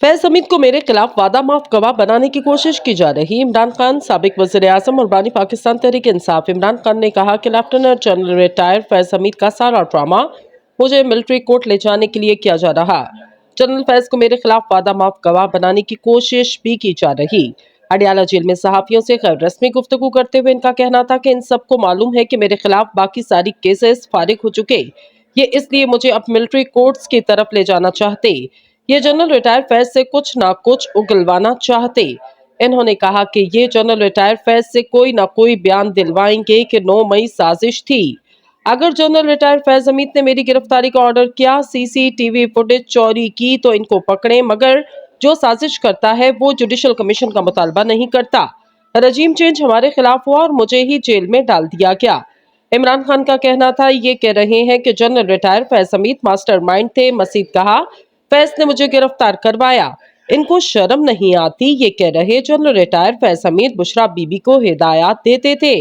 फैज हमीद को मेरे खिलाफ वादा माफ गवाह बनाने की कोशिश की जा रही। इमरान खान, साबिक वज़ीर आज़म और बानी पाकिस्तान तहरीक इंसाफ इमरान खान ने कहा कि lieutenant general retire Faiz Hamid का सारा ड्रामा मुझे मिलिट्री कोर्ट ले जाने के लिए किया जा रहा। जनरल फैज को मेरे खिलाफ वादा माफ गवाह बनाने की कोशिश भी की जा रही। अडियाला जेल में सहाफियों से गैर रस्मी गुफ्तगू करते हुए इनका कहना था कि इन सबको मालूम है कि मेरे खिलाफ बाकी सारी केसेस फारिग हो चुके, ये इसलिए मुझे अब मिलिट्री कोर्ट्स की तरफ ले जाना चाहते। ये जनरल रिटायर फैज से कुछ ना कुछ उगलवाना चाहते। इन्होंने कहा कि ये जनरल रिटायर फैज से कोई ना कोई बयान दिलवाएंगे कि 9 मई साजिश थी। अगर जनरल रिटायर फैज हमीद ने मेरी गिरफ्तारी का ऑर्डर किया, सीसीटीवी फुटेज चोरी की तो इनको पकड़े, मगर जो साजिश करता है वो जुडिशल कमीशन का मुतालबा नहीं करता। रजीम चेंज हमारे खिलाफ हुआ और मुझे ही जेल में डाल दिया गया। इमरान खान का कहना था, ये कह रहे हैं कि general retire Faiz Hamid mastermind थे। मजीद कहा, फैज ने मुझे गिरफ्तार करवाया, इनको शर्म नहीं आती। ये कह रहे जनरल रिटायर फैज हमीद बुशरा बीबी को हिदायत देते थे।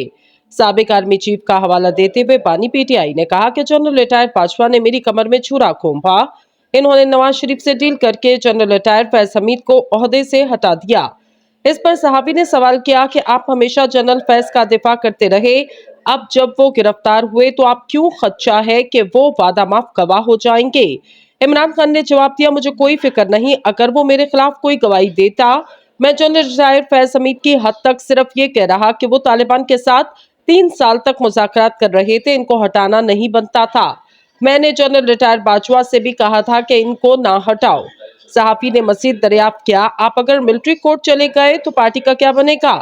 साबिक आर्मी चीफ का हवाला देते हुए बानी पीटीआई ने कहा कि जनरल रिटायर बाजवा ने मेरी कमर में छुरा घोंपा। इन्होंने नवाज शरीफ से डील करके जनरल रिटायर फैज हमीद को ओहदे से हटा दिया। इस पर सहाबी ने सवाल किया कि आप हमेशा जनरल फैज का दिफा करते रहे, अब जब वो गिरफ्तार हुए तो आप क्यों खदशा है कि वो वादा माफ गवाह हो जाएंगे। इमरान खान ने जवाब दिया, मुझे कोई फिक्र नहीं, अगर वो मेरे खिलाफ कोई गवाही देता। मैं जनरल रिटायर फैज हमीद की हद तक सिर्फ ये कह रहा कि वो तालिबान के साथ 3 साल तक मुज़ाकरात कर रहे थे, इनको हटाना नहीं बनता था। मैंने जनरल रिटायर बाजवा से भी कहा था कि इनको ना हटाओ। सहाफी ने मजीद दरियाफ्त किया, आप अगर मिलिट्री कोर्ट चले गए तो पार्टी का क्या बनेगा।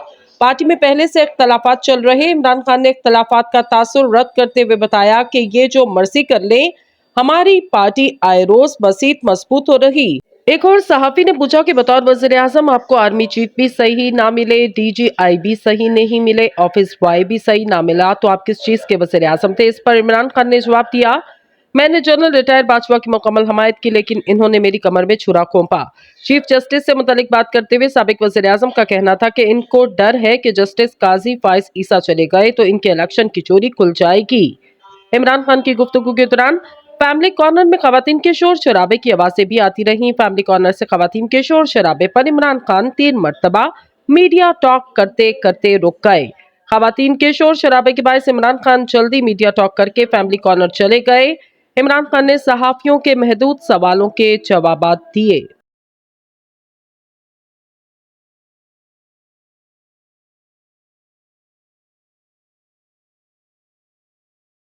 पार्टी में पहले से इख्तलाफात चल रहे। इमरान खान ने इख्तलाफात का तासुर रद्द करते हुए बताया कि ये जो मर्जी कर ले, हमारी पार्टी आए रोज मजीद मजबूत हो रही। एक और सहाफी ने पूछा कि बतौर वज़ीर आज़म आपको आर्मी चीफ भी सही ना मिले, डीजीआई भी सही नहीं मिले, ऑफिस बॉय भी सही ना मिला, तो आप किस चीज के वज़ीर आज़म थे। इस पर इमरान खान ने जवाब दिया, मैंने जनरल रिटायर बाजवा की मुकम्मल हमायत की, लेकिन इन्होंने मेरी कमर में छुरा घोंपा। चीफ जस्टिस से मुतालिक बात करते हुए साबिक वज़ीर आज़म का कहना था कि इनको डर है कि जस्टिस काजी फाइज ईसा चले गए तो इनके इलेक्शन की चोरी खुल जाएगी। इमरान खान की गुफ्तगू के दौरान फैमिली कॉर्नर में खवातीन के शोर शराबे की आवाजें भी आती रहीं। फैमिली कॉर्नर से खवातीन के शोर शराबे पर इमरान खान 3 मरतबा मीडिया टॉक करते करते रुक गए। खवातीन के शोर शराबे के बायस इमरान खान जल्दी मीडिया टॉक करके फैमिली कॉर्नर चले गए। इमरान खान ने सहाफियों के महदूद सवालों के जवाब दिए।